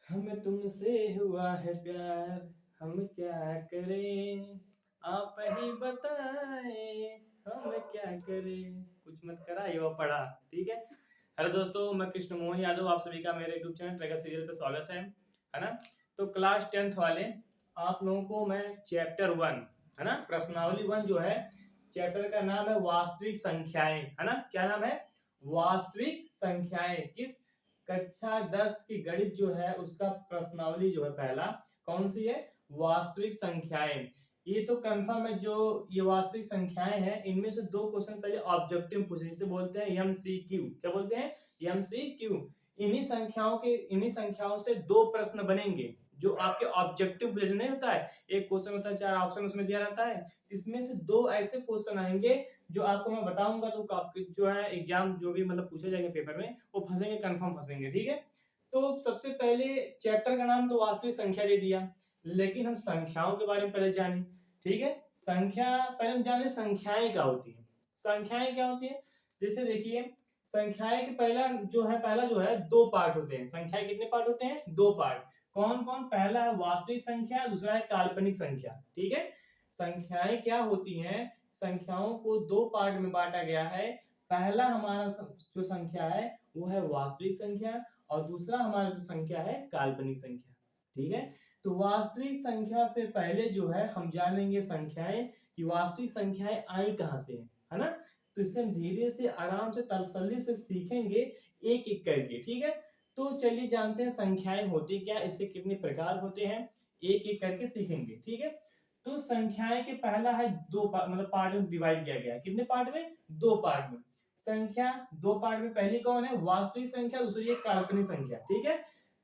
हमें तुमसे हुआ है प्यार, हम क्या करें, आप ही बताएं, हम क्या करें। कुछ मत करा ये वो पढ़ा। ठीक है। हेलो दोस्तों, मैं कृष्ण मोहन यादव, आप सभी का मेरे यूट्यूब चैनल ट्रैकर सीरियल पे स्वागत है ना। तो क्लास 10th वाले आप लोगों को मैं चैप्टर 1 है ना, प्रश्नावली 1 जो है, चैप्टर का नाम है वास्तविक संख्याएं, है ना। क्या नाम है? वास्तविक संख्याएं। किस कक्षा 10 की गणित जो है उसका प्रश्नावली जो है पहला कौन सी है? वास्तविक संख्याएं। ये तो कंफर्म है, जो ये वास्तविक संख्याएं हैं इनमें से दो क्वेश्चन पहले ऑब्जेक्टिव पूछे, जिसे बोलते हैं एमसीक्यू। क्या बोलते हैं? एमसीक्यू। इन्हीं संख्याओं से दो प्रश्न बनेंगे जो आपके ऑब्जेक्टिव नहीं होता है। एक क्वेश्चन होता है, 4 ऑप्शन उसमें दिया रहता है, इसमें से दो ऐसे क्वेश्चन आएंगे जो आपको मैं बताऊंगा, तो आपके जो है एग्जाम जो भी मतलब पूछे जाएंगे पेपर में वो फंसेंगे, कंफर्म फंसेंगे। ठीक है। तो सबसे पहले चैप्टर का नाम तो वास्तविक संख्या दे दिया, लेकिन हम संख्याओं के बारे में पहले जाने। ठीक है। संख्या पहले हम जाने संख्याएं क्या होती है। संख्याएं क्या होती है? जैसे देखिए, संख्याएं के पहला जो है दो पार्ट होते हैं। संख्याएं कितने पार्ट होते हैं? दो पार्ट। कौन कौन? पहला है वास्तविक संख्या, दूसरा है काल्पनिक संख्या। ठीक है। संख्याएं क्या होती हैं? संख्याओं को दो पार्ट में बांटा गया है। पहला हमारा जो संख्या है वो है वास्तविक संख्या, और दूसरा हमारा जो संख्या है काल्पनिक संख्या। ठीक है। तो वास्तविक संख्या से पहले जो है हम जानेंगे संख्याएं, कि वास्तविक संख्याएं आई कहां से है ना। तो इससे हम धीरे से आराम से तसल्ली से सीखेंगे, एक एक करके। ठीक है। तो चलिए जानते हैं संख्याएं होती क्या, इससे कितने प्रकार होते हैं, एक एक करके सीखेंगे। ठीक है। तो संख्याएं के पहला है मतलब पार्ट में डिवाइड किया गया है। कितने पार्ट में? दो पार्ट में। संख्या दो पार्ट में, पहली कौन है? वास्तविक संख्या, दूसरी है काल्पनिक संख्या। ठीक है।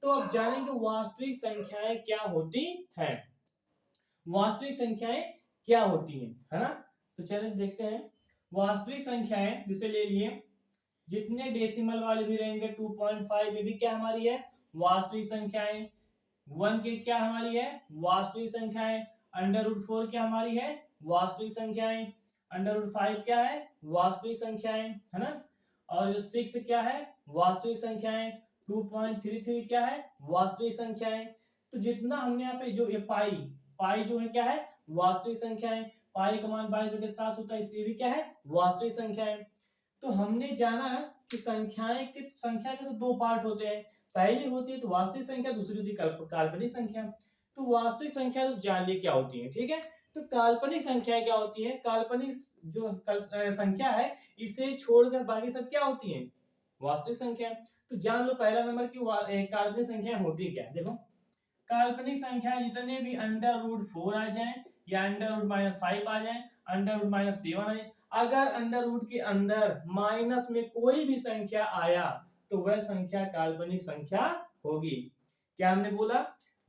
तो अब जानेंगे वास्तविक संख्याएं क्या होती हैं। वास्तविक संख्याएं क्या होती हैं, है ना। तो चलिए देखते हैं। वास्तविक संख्याएं जिसे ले लिए, जितने डेसिमल वाले भी रहेंगे 2.5, ये भी क्या हमारी है? वास्तविक संख्याएं। 1 के क्या हमारी है? वास्तविक संख्याएं। √4 क्या हमारी है? वास्तविक संख्याएं। √5 क्या है? वास्तविक संख्याएं, है ना। और जो 6 क्या है? वास्तविक संख्याएं। 2.33 क्या है? वास्तविक संख्याएं। तो जितना हमने यहाँ पे जो ये पाई पाई जो है क्या है? वास्तविक संख्याएं। पाई का मान 22/7 होता है, इसलिए भी क्या है? वास्तविक संख्याएं। तो हमने जाना कि संख्या के तो दो पार्ट होते हैं। पहली होती है तो वास्तविक संख्या, दूसरी होती है काल्पनिक संख्या। तो वास्तविक संख्या तो जान ली क्या होती है। ठीक है। तो काल्पनिक संख्या क्या होती है? काल्पनिक जो संख्या है, इसे छोड़कर बाकी सब क्या होती है? वास्तविक संख्या। तो जान लो पहला नंबर की काल्पनिक संख्या होती क्या। देखो, काल्पनिक संख्या जितने भी √4 आ जाए, या √-5 आ जाए, √-7 आ जाए, अगर अंडर रूट के अंदर माइनस में कोई भी संख्या आया तो वह संख्या काल्पनिक संख्या होगी। क्या हमने बोला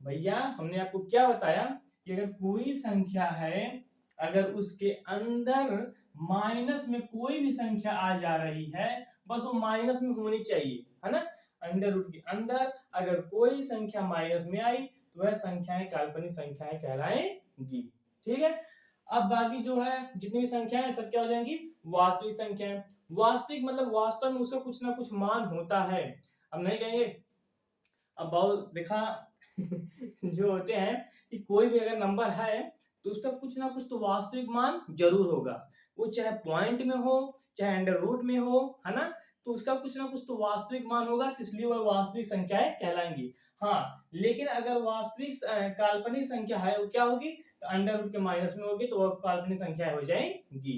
भैया? हमने आपको क्या बताया कि अगर कोई संख्या है, अगर उसके अंदर माइनस में कोई भी संख्या आ जा रही है, बस वो माइनस में होनी चाहिए, है ना। अंडर रूट के अंदर अगर कोई संख्या माइनस में आई तो वह संख्याएं काल्पनिक संख्याएं कहलाएंगी। ठीक है। अब बाकी जो है जितनी भी संख्याएं सब क्या हो जाएंगी? वास्तविक संख्याएं। वास्तविक मतलब वास्तव में उसका कुछ ना कुछ मान होता है। अब नहीं कहेंगे, अब बहुत देखा जो होते हैं कि कोई भी अगर नंबर है तो उसका कुछ ना कुछ तो वास्तविक मान जरूर होगा। वो चाहे पॉइंट में हो, चाहे अंडर रूट में हो, है ना। तो उसका कुछ ना कुछ तो वास्तविक मान होगा, तो इसलिए वह वास्तविक संख्याएं कहलाएंगी। हाँ, लेकिन अगर वास्तविक काल्पनिक संख्या है वो क्या होगी? तो अंडर रूट के माइनस में होगी, तो वह काल्पनिक संख्या हो जाएगी।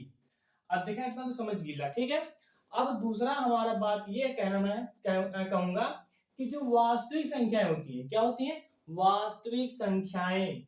अब देखा, इतना तो समझ गिला। ठीक है। अब दूसरा हमारा बात ये कहना मैं कहूंगा कि जो वास्तविक संख्याएं होती है, क्या होती हैं? वास्तविक संख्याएं।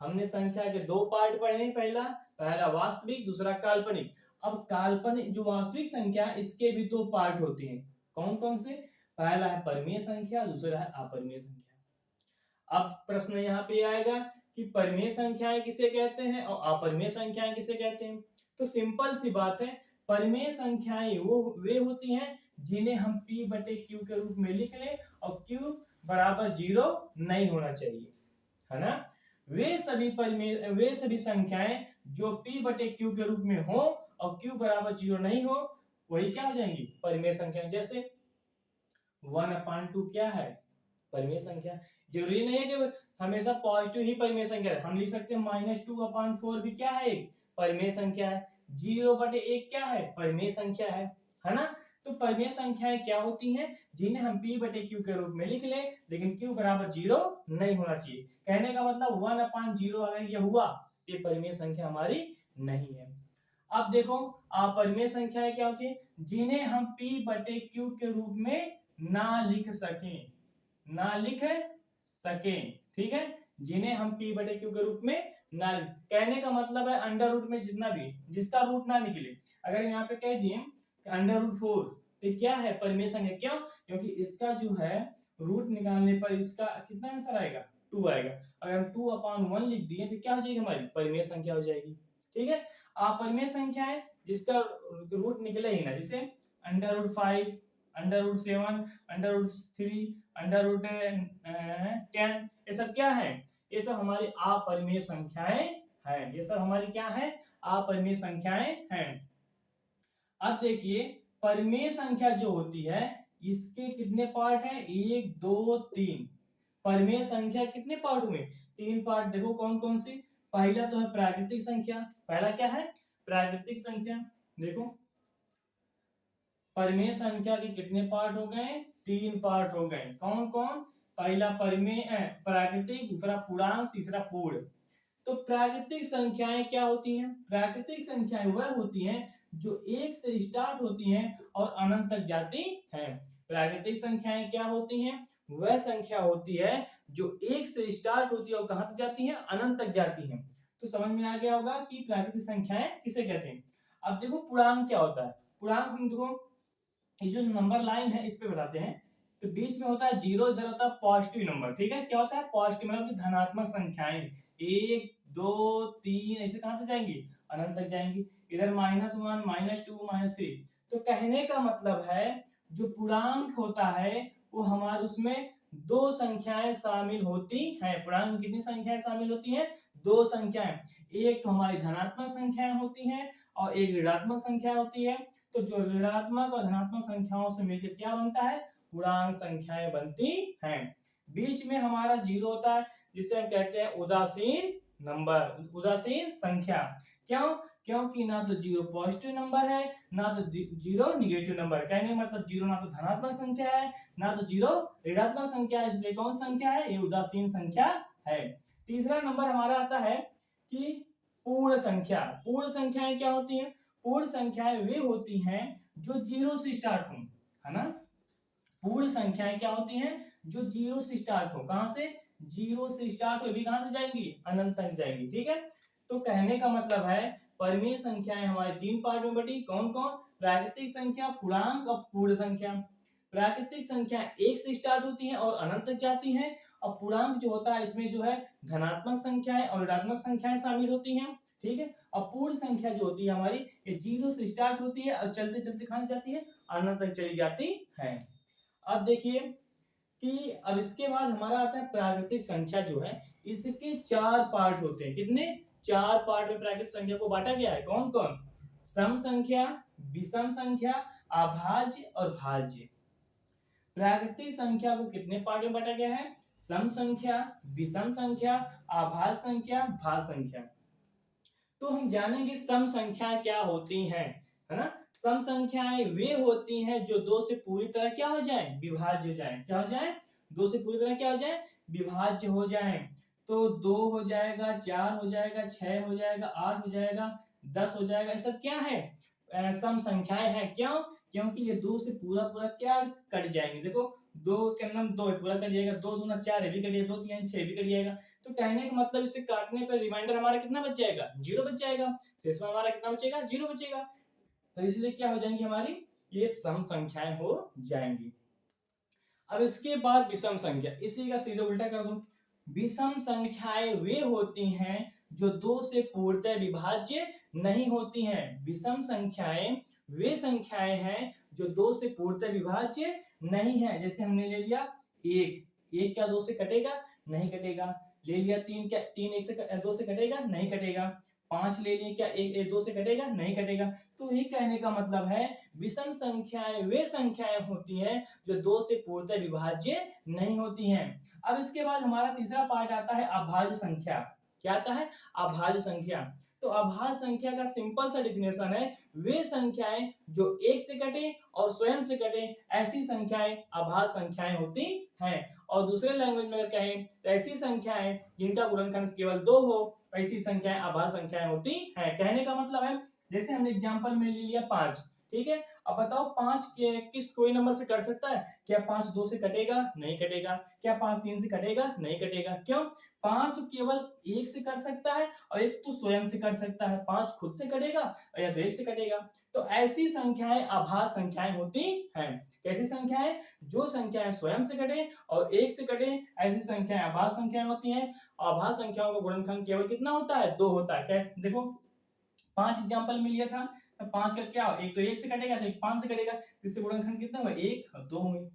हमने संख्या के दो पार्ट पढ़े हैं, पहला पहला वास्तविक, दूसरा काल्पनिक। अब काल्पनिक जो वास्तविक संख्या, इसके भी दो पार्ट होते हैं। कौन कौन से? पहला है परिमेय संख्या, दूसरा है अपरिमेय संख्या। अब प्रश्न यहाँ पे आएगा कि परिमेय संख्याएं किसे कहते हैं और अपरिमेय संख्याएं किसे कहते हैं। तो सिंपल सी बात है, परिमेय संख्याएं वो वे होती हैं जिन्हें हम p/q के रूप में लिख लें और q बराबर 0 नहीं होना चाहिए, है ना। वे सभी संख्याएं जो p/q के रूप में हो और q बराबर 0 नहीं हो, वही क्या हो जाएंगी? परिमेय संख्याएं। जैसे 1/2 क्या है? परिमेय संख्या। जरूरी नहीं है कि हमेशा पॉजिटिव ही परिमेय संख्या है, हम लिख सकते हैं -2/4 भी क्या है, एक परिमेय संख्या है। 0/1 क्या है, परिमेय संख्या है ना। तो परिमेय संख्याएं क्या होती हैं, जिन्हें हम p/q के रूप में लिख लें, लेकिन q बराबर 0 नहीं होना चाहिए। कहने का मतलब 1/0 अगर ये हुआ, ये परिमेय संख्या हमारी नहीं है। अब देखो परिमेय संख्याएं क्या होती है, जिन्हें हम p/q के रूप में ना लिख सकें, ना लिख सकें, ठीक है, जिन्हें हम p/q के रूप में ना लिख। कहने का मतलब है अंडर रूट में जितना भी जिसका रूट ना निकले, अगर यहाँ पे कह दिए √4 तो क्या है, परिमेय संख्या। क्यों, क्योंकि इसका जो है रूट निकालने पर इसका कितना आंसर आएगा, 2 आएगा। अगर हम 2/1 लिख दिए तो क्या हो जाएगी, हमारी परिमेय संख्या हो जाएगी। ठीक है, परिमेय संख्या है जिसका रूट निकले ही ना, जैसे √5, √7, √3, √10, ये सब क्या है, ये सब हमारी अपरिमेय संख्याएं हैं। ये सब हमारी क्या है, अपरिमेय संख्याएं हैं। अब देखिए परिमेय संख्या जो होती है इसके कितने पार्ट हैं, 1 2 3। परिमेय संख्या कितने पार्ट हुए, 3 पार्ट। देखो कौन कौन सी, पहला तो है प्राकृतिक संख्या। पहला क्या है, प्राकृतिक संख्या। देखो परिमेय संख्या के कितने पार्ट हो गए, 3 पार्ट हो गए। कौन कौन, पहला परिमेय प्राकृतिक, दूसरा पूर्णांक, तीसरा पूर्ण। तो प्राकृतिक संख्याएं क्या होती हैं, प्राकृतिक संख्याएं वह होती हैं जो 1 से स्टार्ट होती हैं और अनंत तक जाती हैं। प्राकृतिक संख्याएं क्या होती हैं, वह संख्या होती है जो 1 से स्टार्ट होती है और कहां तक जाती हैं, अनंत तक जाती हैं। तो समझ में आ गया होगा कि प्राकृतिक संख्याएं किसे कहते हैं। अब देखो पूर्णांक क्या होता है। पूर्णांक हम देखो ये जो नंबर लाइन है इस पे बताते हैं। तो बीच में होता है 0, इधर होता है पॉजिटिव नंबर। ठीक है, क्या होता है, पॉजिटिव मतलब धनात्मक संख्याएं, 1 2 3 ऐसे कहां तक जाएंगी, अनंत तक जाएंगी। इधर -1 -2 -3। तो कहने का मतलब है जो पूर्णांक होता है वो हमारे उसमें 2 संख्याएं शामिल होती हैं। पूर्णांक में कितनी संख्याएं शामिल होती हैं, 2 संख्याएं। एक तो हमारी धनात्मक संख्याएं होती हैं और एक ऋणात्मक संख्या होती है। तो जो ऋणात्मक और धनात्मक संख्याओं से मिलकर क्या बनता है, पूर्णांक संख्याएं बनती हैं। बीच में हमारा 0 होता है जिसे हम कहते हैं उदासीन नंबर, उदासीन संख्या। क्यों, क्योंकि ना तो 0 पॉजिटिव नंबर है ना तो 0 निगेटिव नंबर। कहने मतलब 0 ना तो धनात्मक संख्या है ना तो 0 ऋणात्मक संख्या है, इसलिए कौन संख्या है, ये उदासीन संख्या है। तीसरा नंबर हमारा आता है कि पूर्ण संख्या। पूर्ण संख्याएं क्या होती हैं, पूर्ण संख्याएं वे होती हैं जो 0 से स्टार्ट हो, है ना। पूर्ण संख्याएं क्या होती हैं, जो 0 से स्टार्ट हो। कहां से, 0 से स्टार्ट हो, भी कहां से जाएंगी, अनंत तक जाएंगी। ठीक है, तो कहने का मतलब है परिमेय संख्याएं हमारे 3 पार्ट में बटी। कौन कौन, प्राकृतिक संख्या, पूर्णांक और पूर्ण संख्या। प्राकृतिक संख्या 1 से स्टार्ट होती हैं और अनंत तक जाती हैं। और पूर्णांक जो होता है इसमें जो है धनात्मक संख्याएं और ऋणात्मक संख्याएं शामिल होती हैं। ठीक है, और पूर्ण संख्या जो होती है हमारी ये 0 से स्टार्ट होती है और चलते चलते कहां जाती है, अनंत तक चली जाती है। अब देखिए कि अब इसके बाद हमारा आता है प्राकृतिक संख्या जो है, इसके 4 पार्ट होते हैं। कितने, 4 पार्ट में प्राकृतिक संख्या को बांटा गया है। कौन कौन, सम संख्या, विषम संख्या, अभाज्य और भाज्य। प्राकृतिक संख्या को कितने पार्ट में बांटा गया है, सम संख्या, विषम संख्या, अभाज्य संख्या, भाज्य संख्या। तो हम जानेंगे सम संख्या क्या होती हैं, है ना। सम संख्याएं वे होती हैं जो 2 से पूरी तरह क्या हो जाए, विभाज्य हो जाए। क्या हो जाए, 2 से पूरी तरह क्या हो जाए, विभाज्य हो जाए। तो 2 हो जाएगा, 4 हो जाएगा, 6 हो जाएगा, 8 हो जाएगा, 10 हो जाएगा। ये सब क्या है, सम संख्याएं हैं। क्यों, क्योंकि ये 2 से पूरा पूरा क्या कट जाएंगे। देखो 2 के अंदर 2 पूरा कट जाएगा, 2 दूना 4 है भी कट जाएगा, 2 3 6 भी कट जाएगा। तो कहने का मतलब इसे काटने पर रिमाइंडर हमारा कितना बच जाएगा, 0 बच जाएगा। शेष में हमारा कितना बचेगा, 0 बचेगा। तो इसलिए क्या हो जाएंगी हमारी, ये सम संख्याएं हो जाएंगी। अब इसके बाद विषम संख्या, इसी का सीधा उल्टा कर दो। विषम संख्याएं वे होती हैं जो 2 से पूर्णतः विभाज्य नहीं होती हैं। विषम संख्याएं वे संख्याएं हैं जो 2 से पूर्णतः विभाज्य नहीं है। जैसे हमने ले लिया 1, क्या 2 से कटेगा, नहीं कटेगा। ले लिया 3, क्या 3 1 से 2 से कटेगा, नहीं कटेगा। 5 ले लिए, क्या एक 2 से कटेगा? नहीं कटेगा। तो ये कहने का मतलब है विषम संख्याएं वे संख्याएं होती हैं जो 2 से पूर्णतः विभाज्य नहीं होती हैं। अब इसके बाद हमारा तीसरा पार्ट आता है अभाज्य संख्या। क्या आता है? अभाज्य संख्या। तो अभाज्य संख्या का सिंपल सा डिफिनेशन है वे संख्याएं जो 1 से कटे और स्वयं से कटे, ऐसी संख्याएं अभाज्य संख्याएं होती हैं। और दूसरे लैंग्वेज में अगर कहें तो ऐसी संख्याएं जिनका गुणनखंड केवल 2 हो, ऐसी संख्याएं अभाज्य संख्याएं होती हैं। कहने का मतलब है जैसे हमने एग्जांपल में ले लिया 5, ठीक है। अब बताओ 5 के किस कोई नंबर से कट सकता है? क्या 5 2 से कटेगा? नहीं कटेगा। क्या 5 3 से कटेगा? नहीं कटेगा। क्यों? 5 तो केवल 1 से कट सकता है और 1 तो स्वयं से कट सकता है। 5 खुद से कटेगा या तो 1 से कटेगा। तो ऐसी संख्याएं अभाज्य संख्याएं होती हैं। कैसी संख्याएं? जो संख्याएं स्वयं से कटे और 1 से कटे, ऐसी संख्याएं अभाज्य संख्याएं होती हैं। अभाज्य संख्याओं का गुणनखंड केवल कितना होता है? 2 होता है। क्या देखो 5 एग्जांपल में लिया था, तो 5 का क्या? एक तो 1 से कटेगा तो एक 5 से कटेगा, इससे गुणनखंड कितना हुआ? 1 और 2 हुए।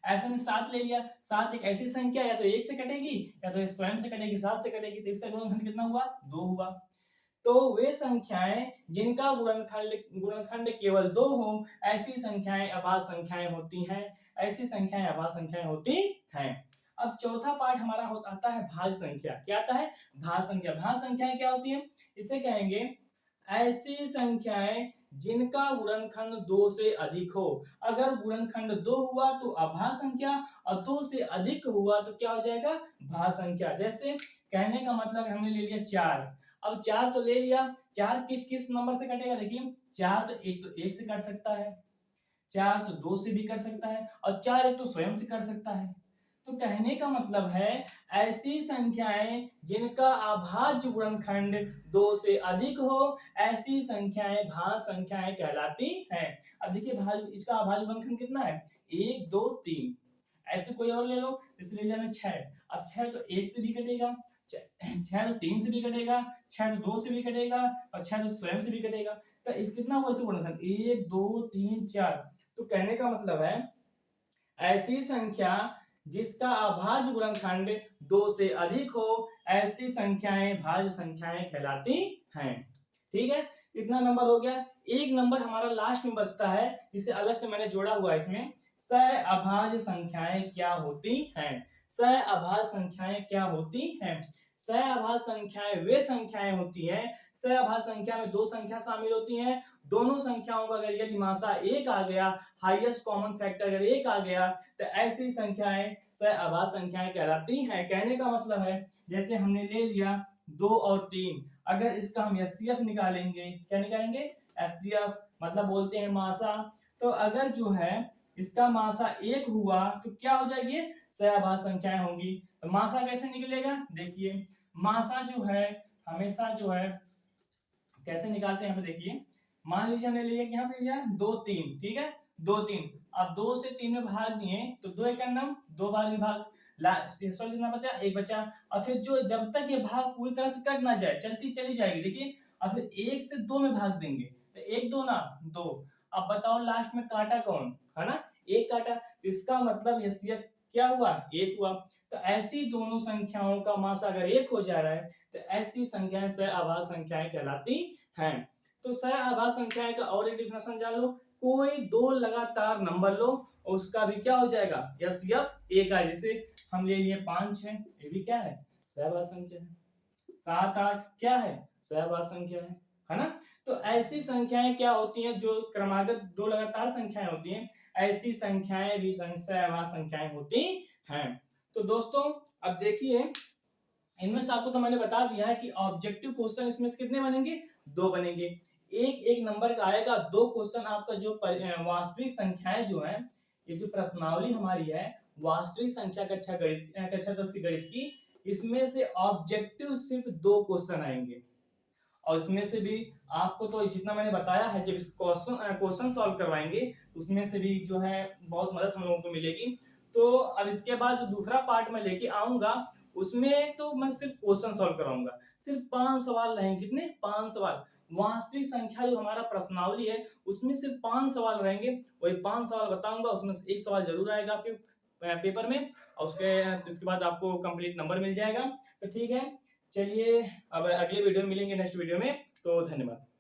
ऐसे में 7 ले लिया, 7 एक ऐसी संख्या या तो 1 से कटेगी या तो स्वयं से कटेगी, 7 से कटेगी, तो इसका गुणनखंड कितना हुआ? 2 हुआ। तो वे संख्याएं जिनका गुणनखंड केवल 2 हो, ऐसी संख्याएं अभाज्य संख्याएं होती हैं। ऐसी संख्याएं अभाज्य संख्याएं होती हैं। अब चौथा पार्ट हमारा आता है भाज्य संख्या। क्या आता है? भाज्य संख्या। भाज्य संख्याएं क्या होती है? इसे कहेंगे ऐसी संख्याएं जिनका गुणनखंड 2 से अधिक हो। अगर गुणनखंड 2 हुआ तो अभाज्य संख्या और 2 से अधिक हुआ तो क्या हो जाएगा? भाज्य संख्या। जैसे कहने का मतलब हमने ले लिया 4। अब 4 तो ले लिया, 4 किस किस नंबर से कटेगा? देखिए 4 तो 1 से कट सकता है, 4 तो 2 से भी कर सकता है और 4 एक तो स्वयं से कर सकता है। तो कहने का मतलब है ऐसी संख्याएं जिनका अभाज्य गुणनखंड 2 से अधिक हो, ऐसी संख्याएं भाज्य संख्याएं कहलाती हैं। अब देखिए भाज्य, इसका अभाज्य गुणनखंड कितना है? 1 2 3। ऐसे कोई और ले लो, जैसे ले लिया 6। अब 6 तो 1 से भी कटेगा, 6 तो 3 से भी कटेगा, 6 तो 2 से भी कटेगा और 6 तो स्वयं से भी कटेगा। तो कितना हुआ इसका गुणनखंड? 1 2 3 4। तो कहने का मतलब है ऐसी संख्या जिसका अभाज्य गुणनखंड 2 से अधिक हो, ऐसी संख्याएं भाज्य संख्याएं कहलाती हैं। ठीक है, इतना नंबर हो गया। एक नंबर हमारा लास्ट में बचता है, इसे अलग से मैंने जोड़ा हुआ है इसमें। सहअभाज्य संख्याएं क्या होती हैं? सहअभाज्य संख्याएं क्या होती हैं? सहअभाज्य संख्याएं वे संख्याएं होती हैं। सहअभाज्य संख्या में 2 संख्या शामिल होती हैं। दोनों संख्याओं का अगर यदि मासा 1 आ गया, हाईएस्ट कॉमन फैक्टर अगर 1 आ गया, तो ऐसी संख्याएं सहअभाज्य संख्याएं कहलाती हैं। कहने का मतलब है जैसे हमने ले लिया 2 और 3, अगर इसका हम एचसीएफ निकालेंगे, क्या निकालेंगे? एचसीएफ मतलब बोलते हैं मासा। तो अगर जो है इसका मासा 1 हुआ तो क्या हो जाएगी? सहअभाज्य संख्याएं होंगी। तो मासा कैसे निकलेगा? देखिए मासा जो है हमेशा जो है कैसे निकालते हैं, देखिए मान लीजिए हमने लिया यहाँ पे लिया 2 3, ठीक है, 2 3। अब 2 से 3 में भाग दिए तो 2 एक नम 2 बार विभाग, कितना बचा? 1 बचा। और फिर जो जब तक ये भाग पूरी तरह से कट ना जाए, चलती चली जाएगी, देखिए। और फिर 1 से 2 में भाग देंगे तो 1 2 ना 2। अब बताओ लास्ट में काटा कौन है? ना 1 काटा। इसका मतलब एचसीएफ क्या हुआ? 1 हुआ। तो ऐसी दोनों संख्याओं का मास अगर 1 हो जा रहा है तो ऐसी संख्याएं सहअभाज्य संख्याएं कहलाती हैं। तो सहअभाज्य संख्याएं का और एक डिफिनेशन जान लो। कोई दो लगातार नंबर लो और उसका भी क्या हो जाएगा? एचसीएफ 1 आए। जैसे हम ले लिए 5 6, ये भी क्या है? सहअभाज्य संख्या है। 7 8 क्या है? सहअभाज्य संख्या है ना? तो ऐसी संख्याएं क्या होती हैं जो क्रमागत 2 लगातार संख्याएं होती हैं, ऐसी संख्याएं भी सहअभाज्य संख्याएं होती हैं। तो दोस्तों अब देखिए इनमें से आपको तो मैंने बता दिया है कि ऑब्जेक्टिव क्वेश्चन इसमें से कितने बनेंगे? 2 बनेंगे। एक एक नंबर का आएगा 2 क्वेश्चन। आपका जो वास्तविक संख्याएं जो है, ये जो प्रश्नावली हमारी है वास्तविक संख्या कक्षा 10 की गणित की, इसमें से ऑब्जेक्टिव सिर्फ 2 क्वेश्चन आएंगे। और इसमें से भी आपको तो जितना मैंने बताया है, जब क्वेश्चन सॉल्व करवाएंगे उसमें से भी जो है बहुत मदद हम लोगों को मिलेगी। तो अब इसके बाद जो दूसरा पार्ट मैं लेके आऊंगा उसमें तो मैं सिर्फ क्वेश्चन सॉल्व कराऊंगा। सिर्फ 5 सवाल रहेंगे। कितने? 5 सवाल। वास्तविक संख्या जो हमारा प्रश्नावली है उसमें सिर्फ 5 सवाल रहेंगे। वही 5 सवाल बताऊंगा, उसमें से एक सवाल जरूर आएगा आपके पेपर में और उसके बाद आपको कंप्लीट नंबर मिल जाएगा। तो ठीक है, चलिए अब अगले वीडियो में मिलेंगे, नेक्स्ट वीडियो में। तो धन्यवाद।